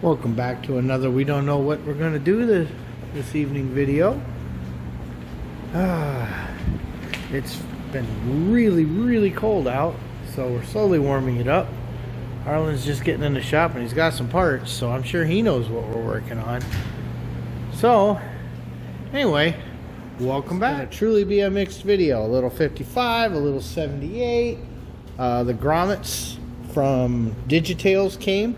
Welcome back to another we don't know what we're going to do this evening video. It's been really cold out, so we're slowly warming it up. Harlan's just getting in the shop and he's got some parts, so I'm sure he knows what we're working on. So anyway, welcome back. It'll truly be a mixed video. A little 55, a little 78. The grommets from DigiTails came.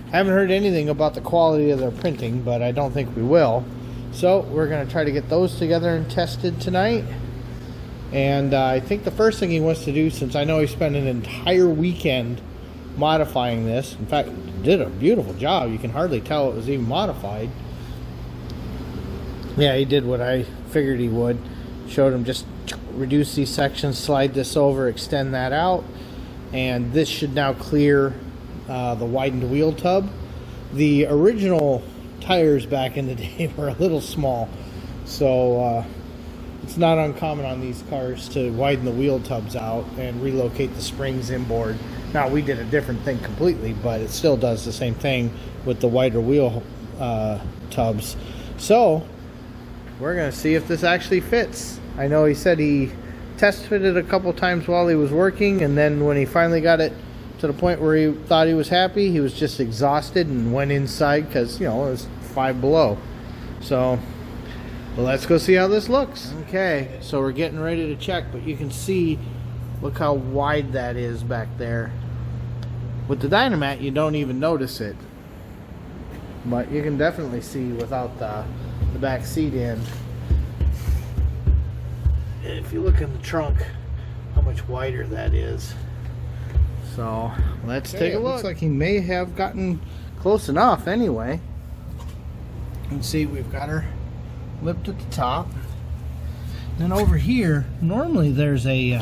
I haven't heard anything about the quality of their printing, but I don't think we will. So we're going to try to get those together and tested tonight. And I think the first thing he wants to do, since I know he spent an entire weekend modifying this, in fact, did a beautiful job. You can hardly tell it was even modified. Yeah, he did what I figured he would. Showed him just reduce these sections, slide this over, extend that out, and this should now clear the widened wheel tub. The original tires back in the day were a little small, so it's not uncommon on these cars to widen the wheel tubs out and relocate the springs inboard. Now, we did a different thing completely, but it still does the same thing with the wider wheel tubs. So we're going to see if this actually fits. I know he said he test fitted a couple times while he was working, and then when he finally got it to the point where he thought he was happy, he was just exhausted and went inside because, you know, it was 5 below. So let's go see how this looks. Okay, so we're getting ready to check, but you can see, look how wide that is back there. With the Dynamat, you don't even notice it, but you can definitely see without the back seat in. If you look in the trunk, how much wider that is. So let's take a look. Looks like he may have gotten close enough anyway. You can see we've got her lipped at the top. Then over here, normally there's a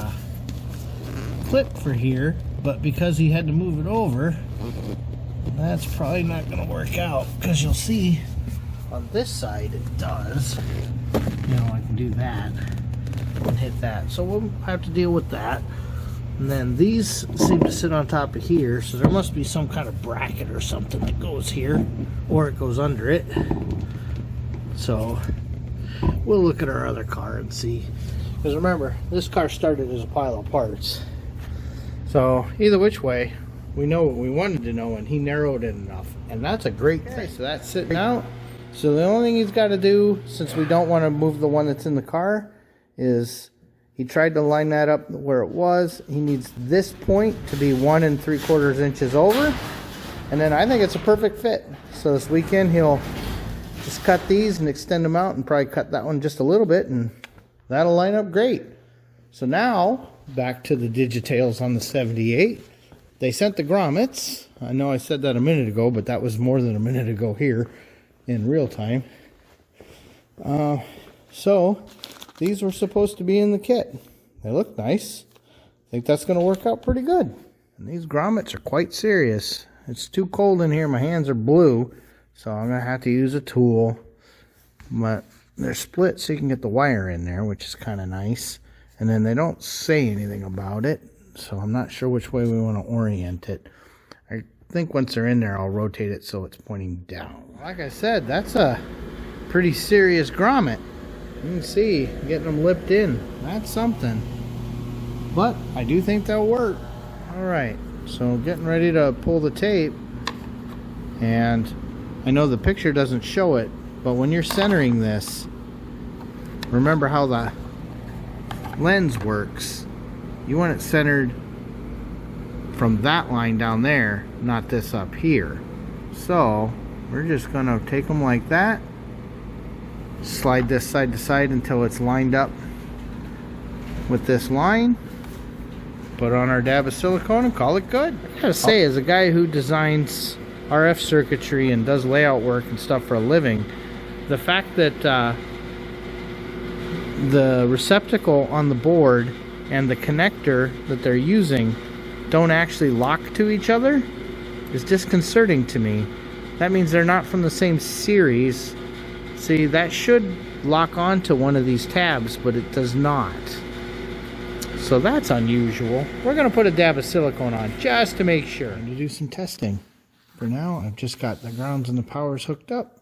clip for here, but because he had to move it over, that's probably not going to work out, because you'll see on this side it does. You know, I can do that and hit that. So we'll have to deal with that. And then these seem to sit on top of here, so there must be some kind of bracket or something that goes here, or it goes under it. So we'll look at our other car and see, because remember, this car started as a pile of parts. So either which way, we know what we wanted to know, and he narrowed it enough, and that's a great thing. So that's sitting out. So the only thing he's got to do, since we don't want to move the one that's in the car, is he tried to line that up where it was. He needs this point to be 1 3/4 inches over. And then I think it's a perfect fit. So this weekend he'll just cut these and extend them out and probably cut that one just a little bit, and that'll line up great. So now, back to the DigiTails on the 78. They sent the grommets. I know I said that a minute ago, but that was more than a minute ago here in real time. So these were supposed to be in the kit. They look nice. I think that's going to work out pretty good. And these grommets are quite serious. It's too cold in here. My hands are blue, so I'm going to have to use a tool. But they're split so you can get the wire in there, which is kind of nice. And then they don't say anything about it, so I'm not sure which way we want to orient it. I think once they're in there, I'll rotate it so it's pointing down. Like I said, that's a pretty serious grommet. You can see, getting them lipped in. That's something. But I do think they'll work. Alright, so getting ready to pull the tape. And I know the picture doesn't show it, but when you're centering this, remember how the lens works. You want it centered from that line down there, not this up here. So we're just going to take them like that. Slide this side to side until it's lined up with this line. Put on our dab of silicone and call it good. I gotta say, as a guy who designs RF circuitry and does layout work and stuff for a living, the fact that the receptacle on the board and the connector that they're using don't actually lock to each other is disconcerting to me. That means they're not from the same series. See, that should lock onto one of these tabs, but it does not. So that's unusual. We're going to put a dab of silicone on just to make sure. And to do some testing. for now. I've just got the grounds and the powers hooked up.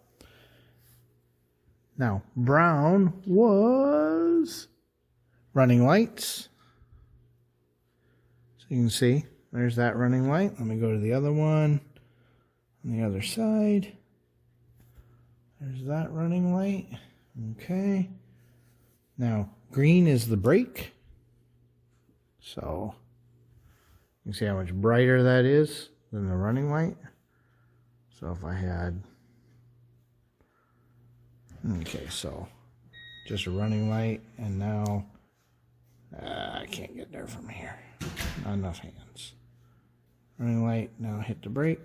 Now, brown was running lights. So you can see, there's that running light. Let me go to the other one on the other side. There's that running light. Okay. Now, green is the brake. So, you can see how much brighter that is than the running light. So if I had, okay, so just a running light, and now I can't get there from here. Not enough hands. Running light, now hit the brake.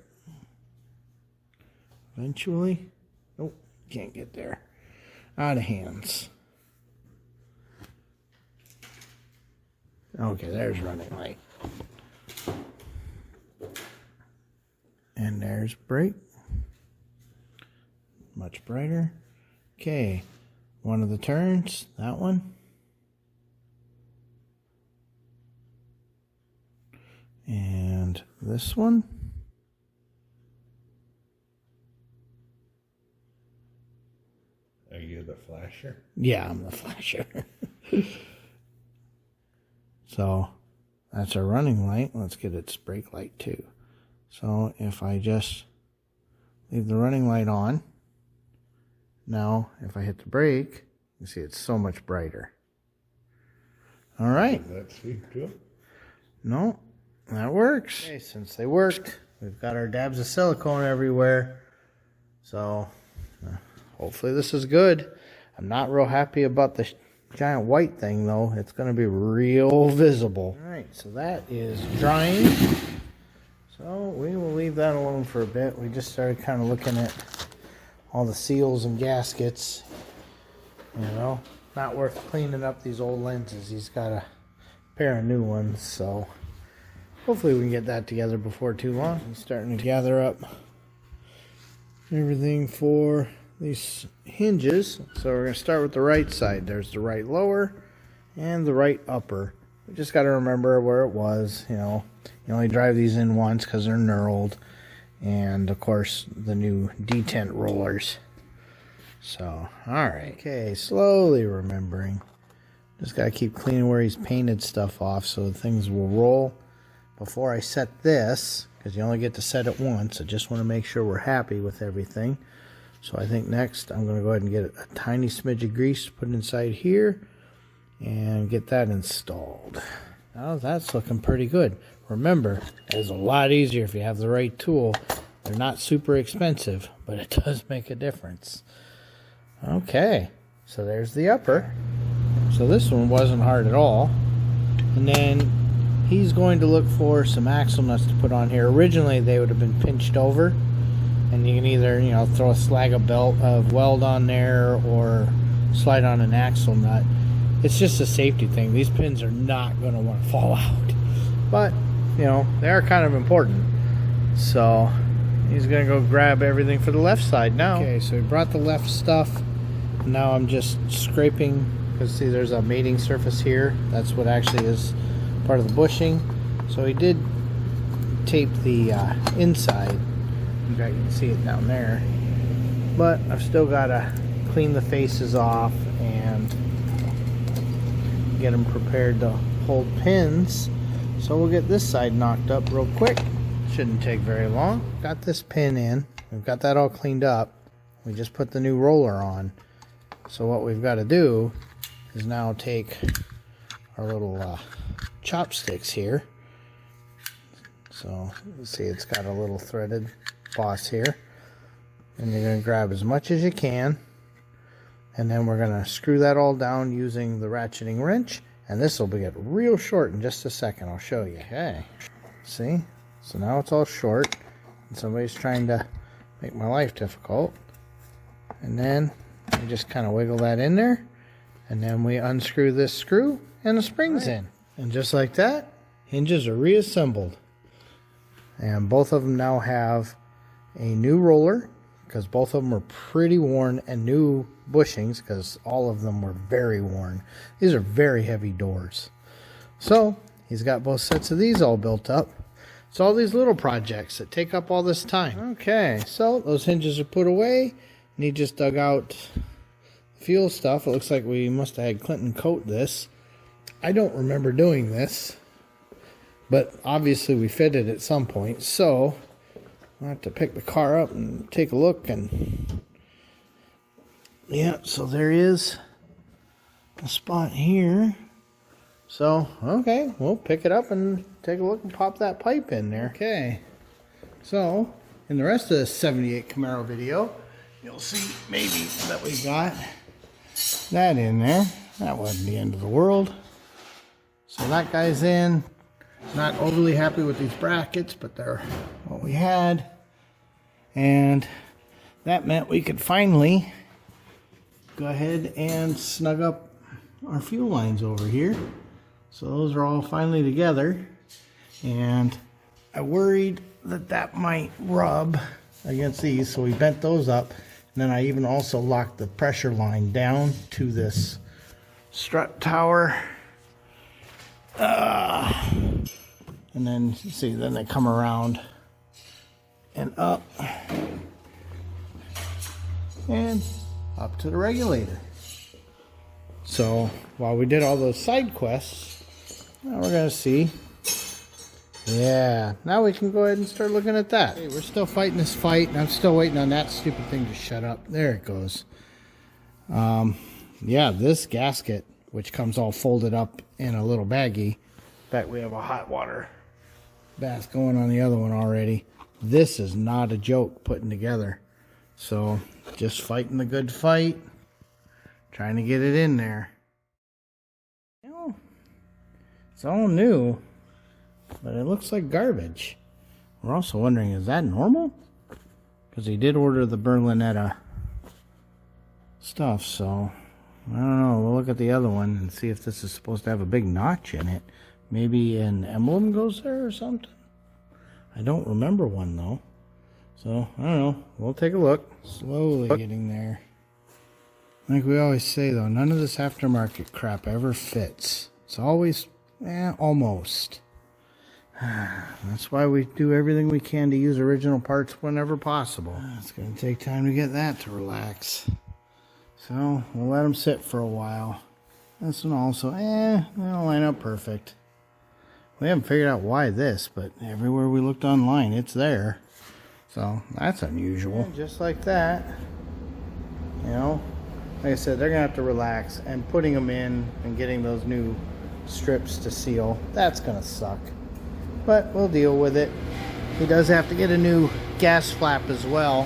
Eventually, nope, can't get there. Out of hands. Okay, there's running light. And there's brake. Much brighter. Okay, one of the turns, that one. And this one. Are you the flasher? Yeah, I'm the flasher. So, that's our running light. Let's get its brake light too. So, if I just leave the running light on, now if I hit the brake, you see it's so much brighter. All right. Does that speak to it? No, that works. Okay, since they worked, we've got our dabs of silicone everywhere. So, hopefully this is good. I'm not real happy about the giant white thing though. It's going to be real visible. All right, so that is drying. So we will leave that alone for a bit. We just started kind of looking at all the seals and gaskets. You know, not worth cleaning up these old lenses. He's got a pair of new ones, so hopefully we can get that together before too long. I'm starting to gather up everything for these hinges. So we're going to start with the right side. There's the right lower and the right upper. We just got to remember where it was. You know, you only drive these in once because they're knurled. And of course the new detent rollers. So, alright. Okay, slowly remembering. Just got to keep cleaning where he's painted stuff off so things will roll. Before I set this, because you only get to set it once, I just want to make sure we're happy with everything. So I think next I'm going to go ahead and get a tiny smidge of grease to put inside here and get that installed. Now that's looking pretty good. Remember, it's a lot easier if you have the right tool. They're not super expensive, but it does make a difference. Okay, so there's the upper. So this one wasn't hard at all. And then he's going to look for some axle nuts to put on here. Originally they would have been pinched over, and you can either, you know, throw a slag of weld on there or slide on an axle nut. It's just a safety thing. These pins are not going to want to fall out, but you know, they are kind of important. So he's going to go grab everything for the left side now. Okay, so he brought the left stuff. Now I'm just scraping, because see there's a mating surface here. That's what actually is part of the bushing. So he did tape the inside. You can see it down there. But I've still got to clean the faces off and get them prepared to hold pins. So we'll get this side knocked up real quick. Shouldn't take very long. Got this pin in. We've got that all cleaned up. We just put the new roller on. So what we've got to do is now take our little chopsticks here. So let's see, it's got a little threaded boss here. And you're going to grab as much as you can. And then we're going to screw that all down using the ratcheting wrench. And this will get real short in just a second. I'll show you. Okay. See? So now it's all short. And somebody's trying to make my life difficult. And then we just kind of wiggle that in there. And then we unscrew this screw and the spring's in. And just like that, hinges are reassembled. And both of them now have a new roller, because both of them are pretty worn, and new bushings, because all of them were very worn. These are very heavy doors. So he's got both sets of these all built up. It's all these little projects that take up all this time. Okay, so those hinges are put away, and he just dug out fuel stuff. It looks like we must have had Clinton coat this. I don't remember doing this, but obviously we fitted at some point, so I'll have to pick the car up and take a look. And yeah, so there is a spot here. So, okay, we'll pick it up and take a look and pop that pipe in there. Okay, so in the rest of this 78 Camaro video, you'll see maybe that we got that in there. That wasn't the end of the world. So that guy's in. Not overly happy with these brackets, but they're what we had. And that meant we could finally go ahead and snug up our fuel lines over here. So those are all finally together, and I worried that that might rub against these, so we bent those up. And then I even also locked the pressure line down to this strut tower. And then you see, then they come around and up and up to the regulator. So while we did all those side quests, now we're gonna see. Yeah, now we can go ahead and start looking at that. Hey, we're still fighting this fight, and I'm still waiting on that stupid thing to shut up. There it goes. Yeah, this gasket, which comes all folded up in a little baggie. In fact, we have a hot water bath going on the other one already. This is not a joke putting together. So just fighting the good fight, trying to get it in there. It's all new, but it looks like garbage. We're also wondering, is that normal? Because he did order the Berlinetta stuff, so I don't know. We'll look at the other one and see if this is supposed to have a big notch in it. Maybe an emblem goes there or something. I don't remember one though. So, I don't know. We'll take a look. Slowly getting there. Like we always say though, none of this aftermarket crap ever fits. It's always, almost. That's why we do everything we can to use original parts whenever possible. It's going to take time to get that to relax. So, we'll let them sit for a while. This one also, they don't line up perfect. We haven't figured out why this, but everywhere we looked online, it's there. So, that's unusual. And just like that, like I said, they're going to have to relax. And putting them in and getting those new strips to seal, that's going to suck. But we'll deal with it. He does have to get a new gas flap as well.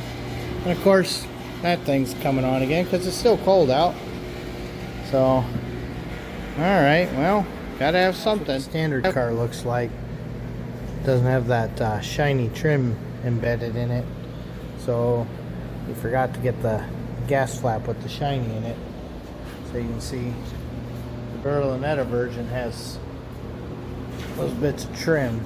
And of course, that thing's coming on again because it's still cold out. So, alright, well, gotta have something. Standard car looks like. Doesn't have that shiny trim embedded in it. So, we forgot to get the gas flap with the shiny in it. So you can see the Berlinetta version has those bits of trim.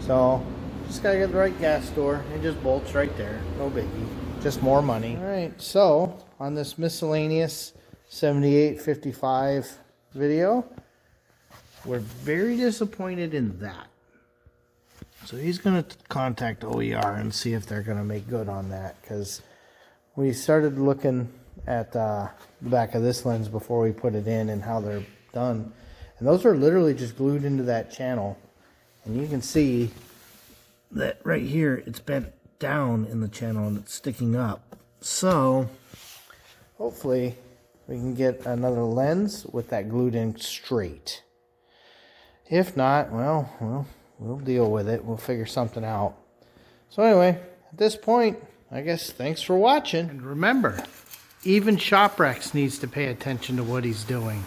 So just gotta get the right gas door. It just bolts right there. No biggie. Just more money. Alright, so on this miscellaneous 7855 video, we're very disappointed in that. So he's gonna contact OER and see if they're gonna make good on that, because we started looking at the back of this lens before we put it in and how they're done. And those are literally just glued into that channel. And you can see that right here, it's bent down in the channel and it's sticking up. So, hopefully we can get another lens with that glued in straight. If not, well, we'll deal with it. We'll figure something out. So anyway, at this point, I guess thanks for watching. And remember, even Shoprex needs to pay attention to what he's doing.